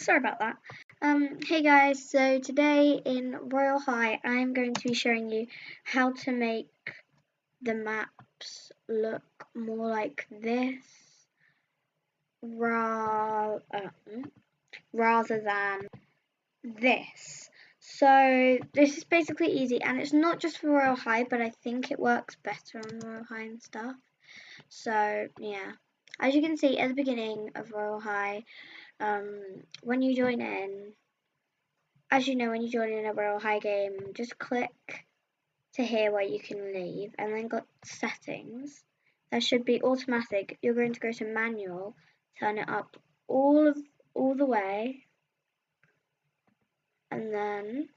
sorry about that. Hey guys, so today in Royal High, I'm going to be showing you how to make the maps look more like this rather than this. So this is basically easy, and it's not just for Royal High, but I think it works better on Royal High and stuff. So yeah, as you can see at the beginning of Royal High, when you join in, as you know, when you join in a Royal High game, just click to here where you can leave, and then go settings. That should be automatic. You're going to go to manual, turn it up all the way, and then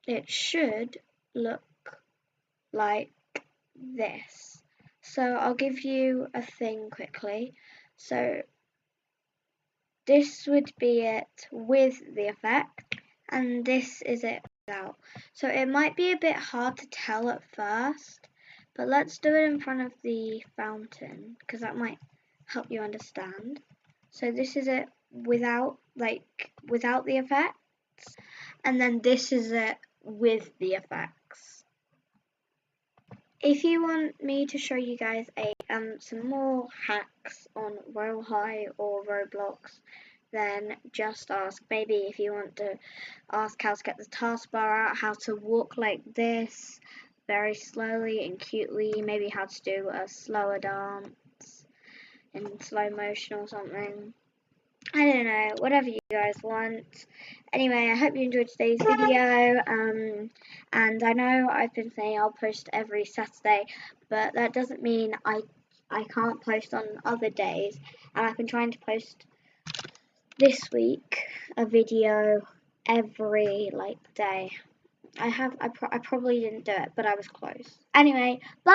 it should look like this. So I'll give you a thing quickly. So this would be it with the effect, and this is it without. So it might be a bit hard to tell at first, but let's do it in front of the fountain, because that might help you understand. So this is it without the effects, and then this is it with the effects. If you want me to show you guys some more hacks on Royal High or RoBlOx, then just ask. Maybe if you want to ask how to get the taskbar out, how to walk like this very slowly and cutely, maybe how to do a slower dance in slow motion or something. I don't know, whatever you guys want. Anyway, I hope you enjoyed today's video, and I know I've been saying I'll post every Saturday, but that doesn't mean I can't post on other days, and I've been trying to post this week a video every day. I probably didn't do it, but I was close. Anyway, bye!